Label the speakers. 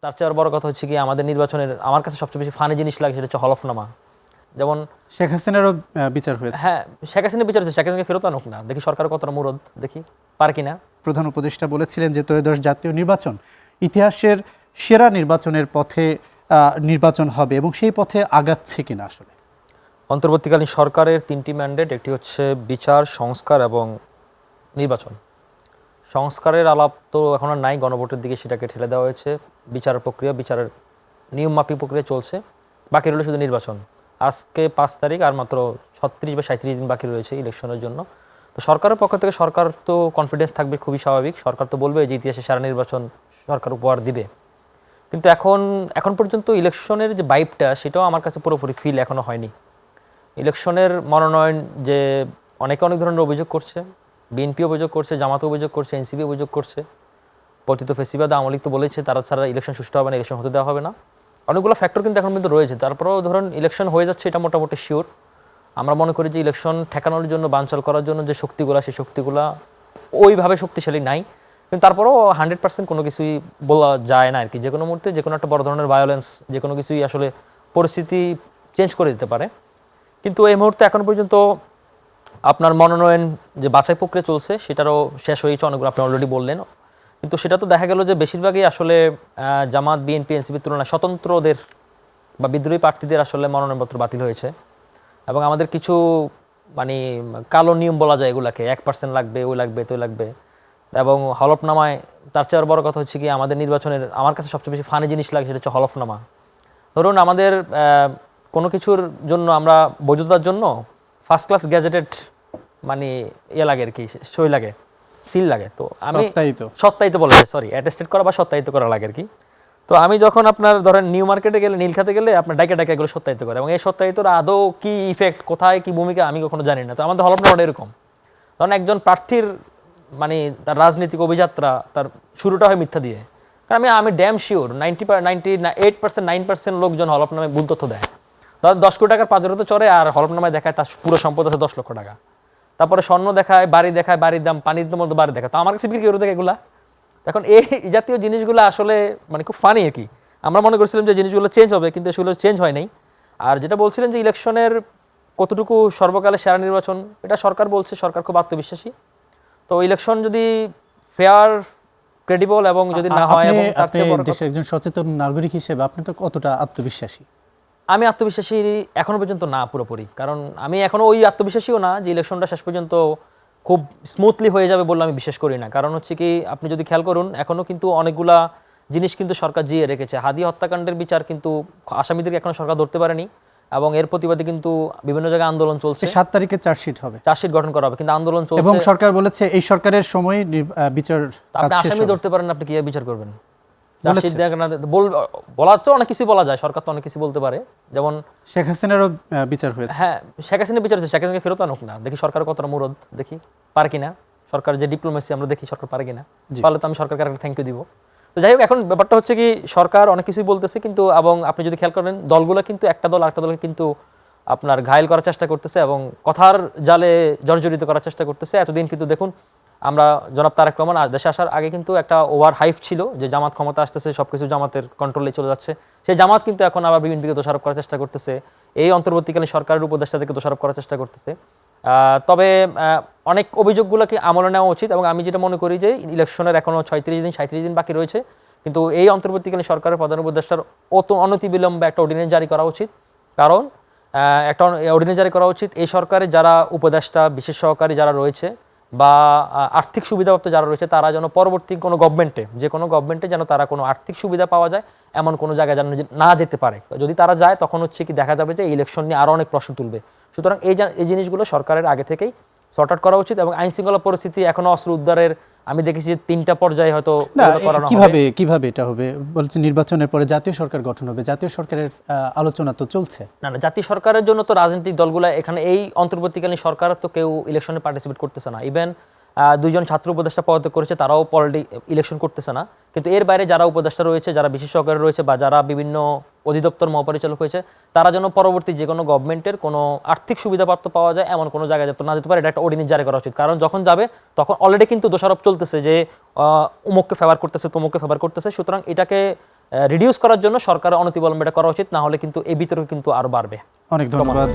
Speaker 1: তার চেয়ে আর বড় কথা হচ্ছে কি আমাদের নির্বাচনের আমার কাছে সবচেয়ে বেশি ফানি জিনিস লাগে সেটা হচ্ছে হলফনামা। যেমন
Speaker 2: শেখ হাসিনারও বিচার হয়েছে।
Speaker 1: হ্যাঁ, শেখ হাসিনা বিচার হচ্ছে, শেখ হাসিনাকে ফেরত আনুক না, দেখি সরকার কতটা মুরদ, দেখি পার কিনা।
Speaker 2: প্রধান উপদেষ্টা বলেছিলেন যে ত্রয়োদশ জাতীয় নির্বাচন ইতিহাসের সেরা নির্বাচনের পথে নির্বাচন হবে এবং সেই পথে আগাচ্ছে কিনা আসলে।
Speaker 1: অন্তর্বর্তীকালীন সরকারের 3টি ম্যান্ডেট, একটি হচ্ছে বিচার, সংস্কার এবং নির্বাচন। সংস্কারের আলাপ তো এখন আর নাই, গণভোটের দিকে সেটাকে ঠেলে দেওয়া হয়েছে। বিচারের নিয়মমাফিক প্রক্রিয়া চলছে, বাকি রইল শুধু নির্বাচন। আজকে 5 তারিখ, আর মাত্র 36 বা 37 দিন বাকি রয়েছে ইলেকশনের জন্য। তো সরকারের পক্ষ থেকে সরকার তো কনফিডেন্স থাকবে, খুবই স্বাভাবিক। সরকার তো বলবে যে ইতিহাসে সারা নির্বাচন সরকার উপহার দিবে। কিন্তু এখন পর্যন্ত ইলেকশনের যে ভাইবটা, সেটাও আমার কাছে পুরোপুরি ফিল এখনো হয়নি। ইলেকশনের মনোনয়ন যে অনেকে অনেক ধরনের অভিযোগ করছে, বিএনপি অভিযোগ করছে, জামাত অভিযোগ করছে, এনসিপি অভিযোগ করছে, পতিত ফেসিবাদ আওয়ামী লীগ তো বলেছে তারা ছাড়া ইলেকশন সুষ্ঠু হবে না, ইলেকশন হতে দেওয়া হবে না। অনেকগুলো ফ্যাক্টর কিন্তু এখন কিন্তু রয়েছে। তারপরেও ধরুন ইলেকশন হয়ে যাচ্ছে, এটা মোটামুটি শিওর। আমরা মনে করি যে ইলেকশন ঠেকানোর জন্য, বানচাল করার জন্য যে শক্তিগুলা, সেই শক্তিগুলা ওইভাবে শক্তিশালী নাই। কিন্তু তারপরেও 100% কোনো কিছুই বলা যায় না আর কি। যে কোনো মুহূর্তে যে কোনো একটা বড় ধরনের ভায়োলেন্স, যে কোনো কিছুই আসলে পরিস্থিতি চেঞ্জ করে দিতে পারে। কিন্তু এই মুহূর্তে এখন পর্যন্ত আপনার মনোনয়ন যে বাছাই প্রক্রিয়া চলছে, সেটারও শেষ হয়েছে অনেকগুলো, আপনি অলরেডি বললেন। কিন্তু সেটা তো দেখা গেল যে বেশিরভাগই আসলে জামাত, বিএনপি, এনসিপির তুলনায় স্বতন্ত্রদের বা বিদ্রোহী প্রার্থীদের আসলে মনোনয়নপত্র বাতিল হয়েছে। এবং আমাদের কিছু মানে কালো নিয়ম বলা যায় এগুলাকে, 1% লাগবে, ওই লাগবে, তো লাগবে। এবং হলফনামায় তার চেয়ে আর বড় কথা হচ্ছে কি আমাদের নির্বাচনের আমার কাছে সবচেয়ে বেশি ফানি জিনিস লাগে সেটা হচ্ছে হলফনামা। ধরুন আমাদের কোনো কিছুর জন্য আমরা বৈধতার জন্য ফার্স্ট ক্লাস গ্যাজেটেড মানে লাগে আর কি, সই লাগে, সিল লাগে। তো আমি সত্যায়িত বলা যায়, সরি, অ্যাটেস্টেড করা বা সত্যায়িত করা লাগে আর কি। তো আমি যখন আপনার ধরেন নিউ মার্কেটে গেলে, নীলখাতে গেলে আপনার ডাইকা ডাইকা এগুলো সত্যায়িত করে, এবং এই সত্যায়িতরা আদৌ কি ইফেক্ট, কোথায় কি ভূমিকা আমি কখনো জানি না। তো আমাদের হলফনামাটা এরকম, কারণ একজন প্রার্থীর মানে তার রাজনৈতিক অভিযাত্রা, তার শুরুটা হয় মিথ্যা দিয়ে। কারণ আমি ড্যাম শিওর 98%, 9% লোকজন হলফনামায় ভুল তথ্য দেয়। ধর 10 কোটি টাকার পাঁচজনে তো চড়ে, আর হলফনামায় দেখায় তার পুরো সম্পদ আছে 10 লক্ষ টাকা। তারপরে স্বর্ণ দেখায়, বাড়ির দাম, পানির মধ্যে বাড়ি দেখায়। তো আমার কাছে বিক্রি করে দেখে এগুলা। এখন এই জাতীয় জিনিসগুলো আসলে মানে খুব ফানি আর কি। আমরা মনে করছিলাম যে জিনিসগুলো চেঞ্জ হবে, কিন্তু সেগুলো চেঞ্জ হয় নাই। আর যেটা বলছিলেন যে ইলেকশনের কতটুকু সর্বকালে সেরা নির্বাচন, এটা সরকার বলছে, সরকার খুব আত্মবিশ্বাসী। তো ইলেকশন যদি ফেয়ার, ক্রেডিবল এবং যদি না হয়, এবং তার চেয়ে বড় কথা,
Speaker 2: দেশের একজন সচেতন নাগরিক হিসেবে আপনি তো কতটা আত্মবিশ্বাসী?
Speaker 1: আমি আত্মবিশ্বাসী এখনো পর্যন্ত না পুরোপুরি। কারণ আমি এখনো ওই আত্মবিশ্বাসীও না যে ইলেকশনটা শেষ পর্যন্ত খুব স্মুথলি হয়ে যাবে বলে আমি বিশ্বাস করি না। কারণ হচ্ছে কি, আপনি যদি খেয়াল করুন, এখনো কিন্তু অনেকগুলা জিনিস কিন্তু সরকার জিয়ে রেখেছে। হাদি হত্যাকাণ্ডের বিচার কিন্তু আসামিদেরকে এখনো সরকার ধরতে পারেনি, এবং এর প্রতিবাদে কিন্তু বিভিন্ন জায়গায় আন্দোলন চলছে।
Speaker 2: 7 তারিখে চার্জশিট হবে,
Speaker 1: চার্জশিট গঠন করা হবে, কিন্তু আন্দোলন চলছে।
Speaker 2: এবং সরকার বলেছে এই সরকারের সময় বিচার
Speaker 1: আপনি আসামি ধরতে পারেন, আপনি কি বিচার করবেন? চার্জশিট বলা তো অনেক কিছু বলা যায়, সরকার তো অনেক কিছু বলতে পারে। যেমন
Speaker 2: শেখ হাসিনারও বিচার হয়েছে।
Speaker 1: হ্যাঁ, শেখ হাসিনা বিচার হচ্ছে, শেখ হাসিনাকে ফেরত আনুক না, দেখি সরকার কতটা মুরদ, দেখি পারে কিনা। সরকার যে ডিপ্লোমেসি, আমরা দেখি সরকার পারে কিনা। পারলে তো আমি সরকারকে একটা থ্যাংক ইউ দিব। তো যাই হোক, এখন ব্যাপারটা হচ্ছে কি, সরকার অনেক কিছুই বলতেছে, কিন্তু এবং আপনি যদি খেয়াল করেন, দলগুলো কিন্তু একটা দল আরেকটা দলকে কিন্তু আপনার ঘায়েল করার চেষ্টা করতেছে এবং কথার জালে জর্জরিত করার চেষ্টা করতেছে। এতদিন কিন্তু দেখুন, আমরা জনাব তারেক রহমান দেশে আসার আগে কিন্তু একটা ওভার হাইপ ছিল যে জামাত ক্ষমতা আসতেছে, সবকিছু জামাতের কন্ট্রোলে চলে যাচ্ছে। সেই জামাত কিন্তু এখন আবার বিএনপিকে দোষারোপ করার চেষ্টা করতেছে, এই অন্তর্বর্তীকালীন সরকারের উপদেষ্টাদেরকে দোষারোপ করার চেষ্টা করতেছে। তবে অনেক অভিযোগগুলোকে আমলে নেওয়া উচিত, এবং আমি যেটা মনে করি যে ইলেকশনের এখনো 36 দিন 37 দিন বাকি রয়েছে, কিন্তু এই অন্তর্বর্তীকালীন সরকারের প্রধান উপদেষ্টার অনতিবিলম্বে একটা অর্ডিন্যান্স জারি করা উচিত। কারণ একটা অর্ডিন্যান্স জারি করা উচিত, এই সরকারে যারা উপদেষ্টা, বিশেষ সহকারী যারা রয়েছে বা আর্থিক সুবিধাপ্রাপ্ত যারা রয়েছে, তারা যেন পরবর্তী কোনো গভর্নমেন্টে, যে কোনো গভর্নমেন্টে যেন তারা কোনো আর্থিক সুবিধা পাওয়া যায় এমন কোনো জায়গায় যেন না যেতে পারে। যদি তারা যায়, তখন হচ্ছে কি দেখা যাবে যে ইলেকশন নিয়ে আরও অনেক প্রশ্ন তুলবে। সুতরাং এই জিনিসগুলো সরকারের আগে থেকেই সর্ট আউট করা উচিত। এবং আইন শৃঙ্খলা পরিস্থিতি এখনো অস্ত্র উদ্ধারের আমি দেখেছি 3টা পর্যায়ে হয়তো করানো হবে।
Speaker 2: কিভাবে এটা হবে বলছে, নির্বাচনের পরে জাতীয় সরকার গঠন হবে, জাতীয় সরকারের আলোচনা তো চলছে।
Speaker 1: না, জাতীয় সরকারের জন্য তো রাজনৈতিক দলগুলো, এখানে এই অন্তর্বর্তীকালীন সরকার তো কেউ ইলেকশনে পার্টিসিপেট করতেছে না। ইভেন 2জন ছাত্র উপদেষ্টা পদত্যাগ করেছে, তারাও ইলেকশন করতেছে না। কিন্তু এর বাইরে যারা উপদেষ্টা রয়েছে, যারা বিশেষ সহকারী রয়েছে, বা যারা বিভিন্ন অধিদপ্তর মহাপরিচালক হয়েছে, তারা যেন পরবর্তী যে কোনো গভর্নমেন্টের কোনো আর্থিক সুবিধাপ্রাপ্ত পাওয়া যায় এমন কোনো জায়গায় যেতে না যেতে পারে, এটা একটা অর্ডিন্যান্স জারি করা উচিত। কারণ যখন যাবে, তখন অলরেডি কিন্তু দোষারোপ চলতেছে যে অমুককে ফেভার করতেছে, তমুককে ফেভার করতেছে। সুতরাং এটাকে রিডিউস করার জন্য সরকার অনতিবিলম্বে এটা করা উচিত, না হলে কিন্তু এই বিতর্ক কিন্তু আরো বাড়বে।
Speaker 2: অনেক ধন্যবাদ।